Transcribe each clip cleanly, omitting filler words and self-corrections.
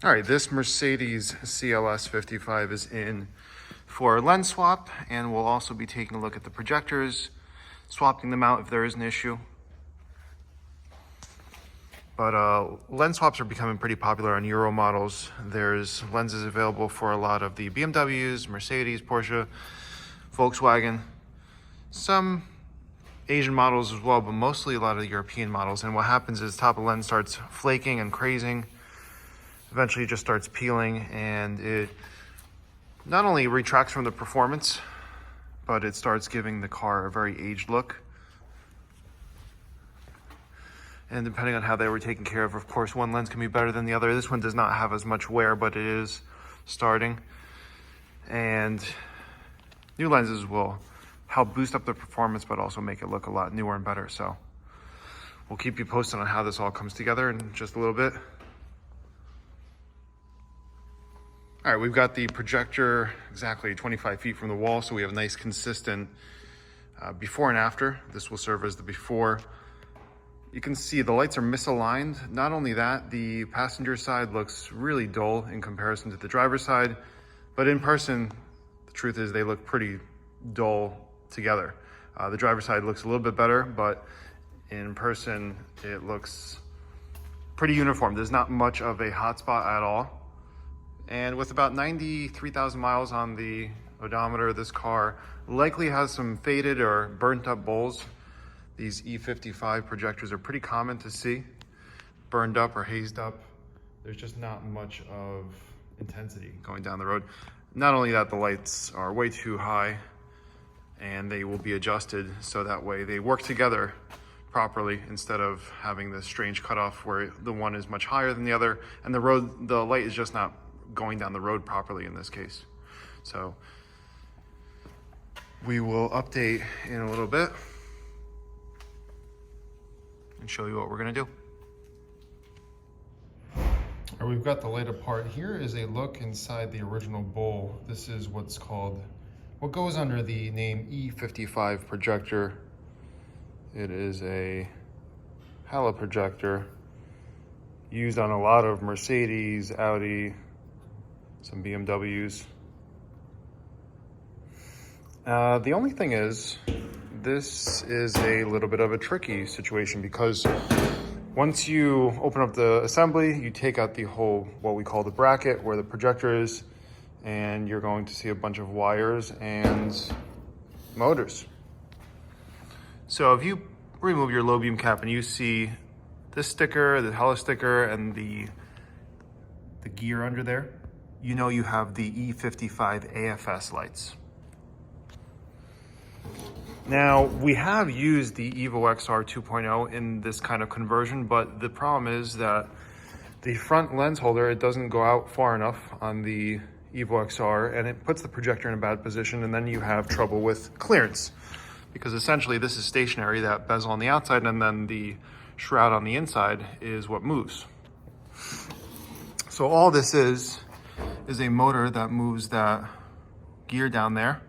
All right, this Mercedes CLS 55 is in for a lens swap, and we'll also be taking a look at the projectors, swapping them out if there is an issue. But lens swaps are becoming pretty popular on Euro models. There's lenses available for a lot of the BMWs, Mercedes, Porsche, Volkswagen, some Asian models as well, but mostly a lot of the European models. And what happens is the top of the lens starts flaking and crazing. Eventually it just starts peeling, and it not only retracts from the performance, but it starts giving the car a very aged look. And depending on how they were taken care of course, one lens can be better than the other. This one does not have as much wear, but it is starting. And new lenses will help boost up the performance, but also make it look a lot newer and better. So we'll keep you posted on how this all comes together in just a little bit. All right, we've got the projector exactly 25 feet from the wall, so we have a nice consistent before and after. This will serve as the before. You can see the lights are misaligned. Not only that, the passenger side looks really dull in comparison to the driver's side, but in person, the truth is they look pretty dull together. The driver's side looks a little bit better, but in person, it looks pretty uniform. There's not much of a hotspot at all. And with about 93,000 miles on the odometer, this car likely has some faded or burnt up bowls. These E55 projectors are pretty common to see, burned up or hazed up. There's just not much of intensity going down the road. Not only that, the lights are way too high, and they will be adjusted so that way they work together properly instead of having this strange cutoff where the one is much higher than the other, and the light is just not going down the road properly in this case. So we will update in a little bit and show you what we're gonna do. All right, we've got the light apart. Here is a look inside the original bowl. This is what goes under the name E55 projector. It is a halo projector used on a lot of Mercedes, Audi, some BMWs. The only thing is, this is a little bit of a tricky situation because once you open up the assembly, you take out the whole, what we call the bracket where the projector is, and you're going to see a bunch of wires and motors. So if you remove your low beam cap and you see this sticker, the halo sticker, and the gear under there, you know you have the E55 AFS lights. Now, we have used the Lightwerkz 2.0 in this kind of conversion, but the problem is that the front lens holder, it doesn't go out far enough on the Lightwerkz, and it puts the projector in a bad position, and then you have trouble with clearance. Because essentially this is stationary, that bezel on the outside, and then the shroud on the inside is what moves. So all this is a motor that moves that gear down there,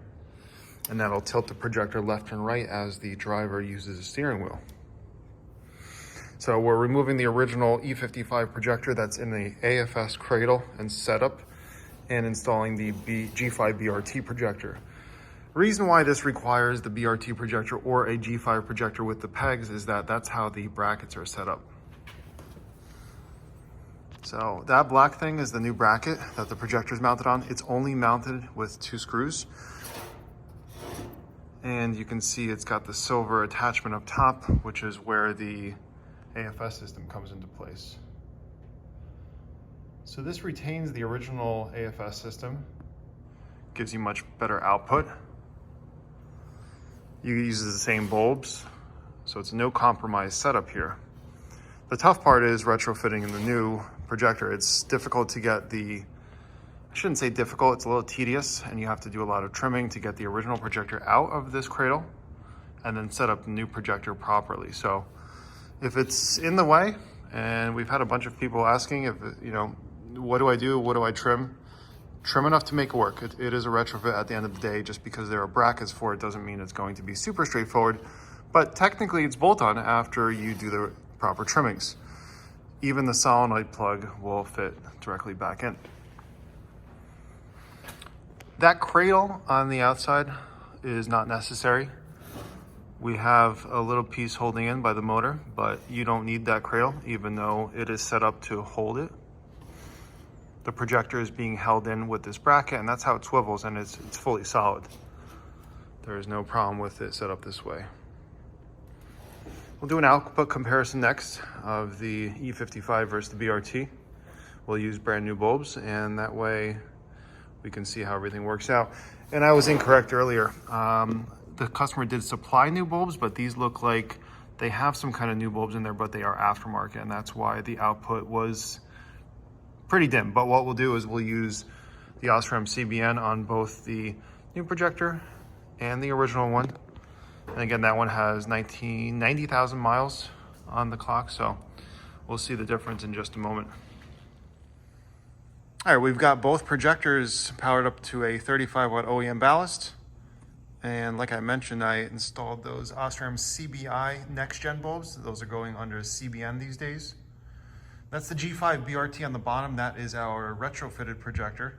and that'll tilt the projector left and right as the driver uses the steering wheel. So we're removing the original E55 projector that's in the AFS cradle and setup, and installing the G5 BRT projector. Reason why this requires the BRT projector or a G5 projector with the pegs is that that's how the brackets are set up. So that black thing is the new bracket that the projector is mounted on. It's only mounted with 2 screws. And you can see it's got the silver attachment up top, which is where the AFS system comes into place. So this retains the original AFS system, gives you much better output. You use the same bulbs, so it's no compromise setup here. The tough part is retrofitting in the new projector. It's difficult to get I shouldn't say difficult, it's a little tedious, and you have to do a lot of trimming to get the original projector out of this cradle and then set up the new projector properly. So if it's in the way, and we've had a bunch of people asking if, what do I do? What do I trim? Trim enough to make it work. It is a retrofit at the end of the day. Just because there are brackets for it doesn't mean it's going to be super straightforward, but technically it's bolt-on after you do the proper trimmings. Even the solenoid plug will fit directly back in. That cradle on the outside is not necessary. We have a little piece holding in by the motor, but you don't need that cradle, even though it is set up to hold it. The projector is being held in with this bracket, and that's how it swivels, and it's fully solid. There is no problem with it set up this way. We'll do an output comparison next of the E55 versus the BRT. We'll use brand new bulbs, and that way we can see how everything works out. And I was incorrect earlier. The customer did supply new bulbs, but these look like they have some kind of new bulbs in there, but they are aftermarket, and that's why the output was pretty dim. But what we'll do is we'll use the Osram CBN on both the new projector and the original one. And again, that one has 90,000 miles on the clock, so we'll see the difference in just a moment. All right, we've got both projectors powered up to a 35-watt OEM ballast. And like I mentioned, I installed those Osram CBI next-gen bulbs. Those are going under CBN these days. That's the G5 BRT on the bottom. That is our retrofitted projector.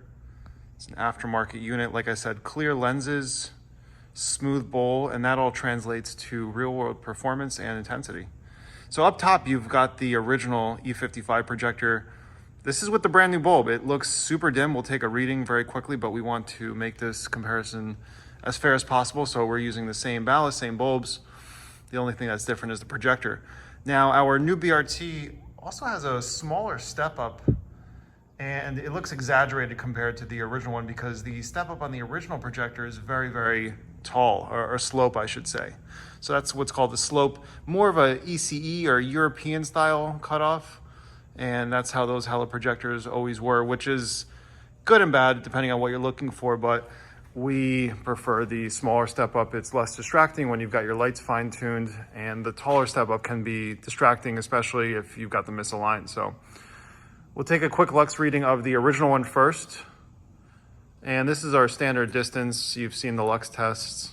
It's an aftermarket unit. Like I said, clear lenses, smooth bowl, and that all translates to real-world performance and intensity. So up top, you've got the original E55 projector. This is with the brand new bulb. It looks super dim. We'll take a reading very quickly, but we want to make this comparison as fair as possible. So we're using the same ballast, same bulbs. The only thing that's different is the projector. Now, our new BRT also has a smaller step up, and it looks exaggerated compared to the original one because the step up on the original projector is very, very tall, or slope, I should say. So that's what's called the slope, more of a ECE or European style cutoff. And that's how those Hella projectors always were, which is good and bad depending on what you're looking for, but we prefer the smaller step up. It's less distracting when you've got your lights fine-tuned, and the taller step up can be distracting, especially if you've got them misaligned. So we'll take a quick lux reading of the original one first. And this is our standard distance. You've seen the lux tests.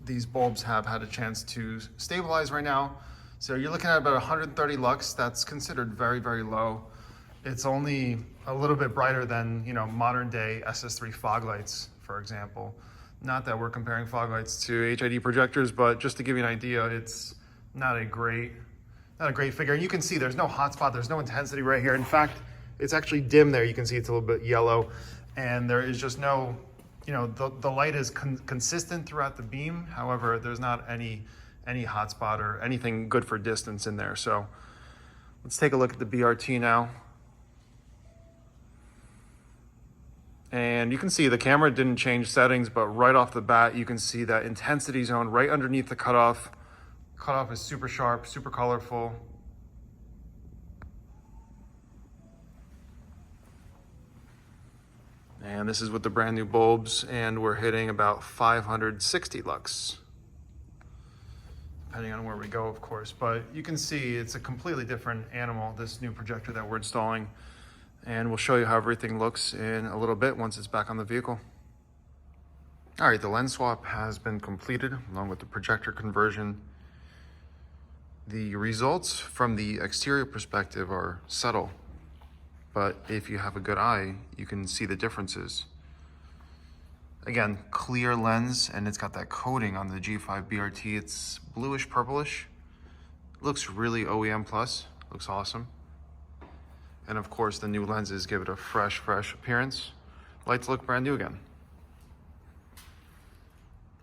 These bulbs have had a chance to stabilize right now. So you're looking at about 130 lux. That's considered very, very low. It's only a little bit brighter than, modern day SS3 fog lights, for example. Not that we're comparing fog lights to HID projectors, but just to give you an idea, it's not a great figure. And you can see there's no hotspot, there's no intensity right here. In fact, it's actually dim there. You can see it's a little bit yellow, and there is just no, the light is consistent throughout the beam. However, there's not any hotspot or anything good for distance in there. So let's take a look at the BRT now. And you can see the camera didn't change settings, but right off the bat, you can see that intensity zone right underneath the cutoff. Cutoff is super sharp, super colorful. And this is with the brand new bulbs, and we're hitting about 560 lux. Depending on where we go, of course. But you can see it's a completely different animal, this new projector that we're installing. And we'll show you how everything looks in a little bit once it's back on the vehicle. All right, the lens swap has been completed along with the projector conversion. The results from the exterior perspective are subtle, but if you have a good eye, you can see the differences. Again, clear lens, and it's got that coating on the G5 BRT. It's bluish purplish. Looks really OEM plus, looks awesome. And of course, the new lenses give it a fresh appearance. Lights look brand new again.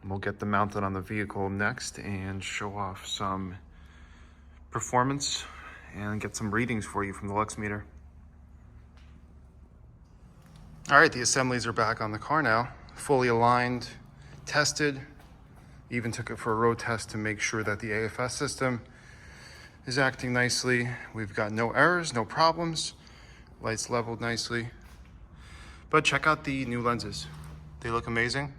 We'll get them mounted on the vehicle next and show off some performance and get some readings for you from the lux meter. All right, the assemblies are back on the car now, fully aligned, tested. Even took it for a road test to make sure that the AFS system is acting nicely. We've got no errors, no problems. Lights leveled nicely. But check out the new lenses. They look amazing.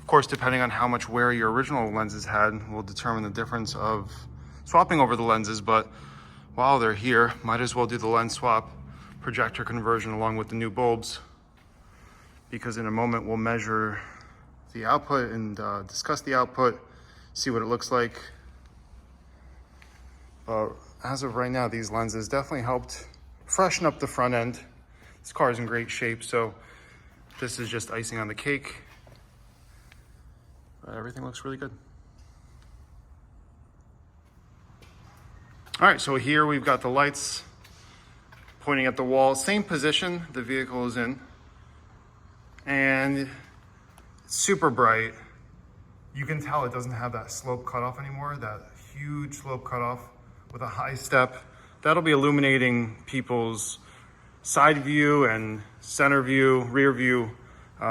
Of course, depending on how much wear your original lenses had will determine the difference of swapping over the lenses, but while they're here, might as well do the lens swap, projector conversion along with the new bulbs, because in a moment we'll measure the output and discuss the output, see what it looks like. As of right now, these lenses definitely helped freshen up the front end. This car is in great shape, so this is just icing on the cake. But everything looks really good. All right, so here we've got the lights pointing at the wall, same position the vehicle is in, and it's super bright. You can tell it doesn't have that slope cutoff anymore, that huge slope cutoff with a high step. That'll be illuminating people's side view and center view, rear view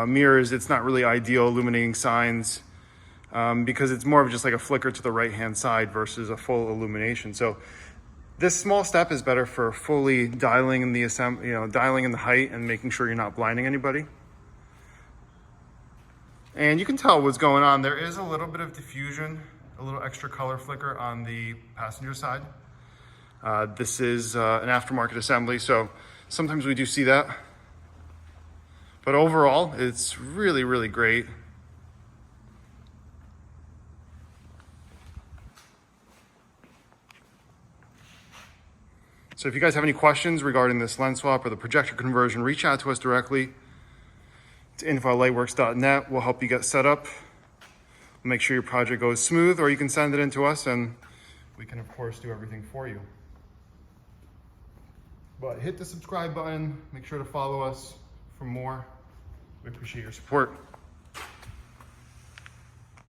mirrors. It's not really ideal illuminating signs because it's more of just like a flicker to the right-hand side versus a full illumination. So this small step is better for fully dialing in the dialing in the height and making sure you're not blinding anybody. And you can tell what's going on. There is a little bit of diffusion, a little extra color flicker on the passenger side. This is an aftermarket assembly, so sometimes we do see that. But overall, it's really, really great. So if you guys have any questions regarding this lens swap or the projector conversion, reach out to us directly. To info@lightwerkz.net. We'll help you get set up. We'll make sure your project goes smooth, or you can send it in to us and we can of course do everything for you. But hit the subscribe button, make sure to follow us for more. We appreciate your support.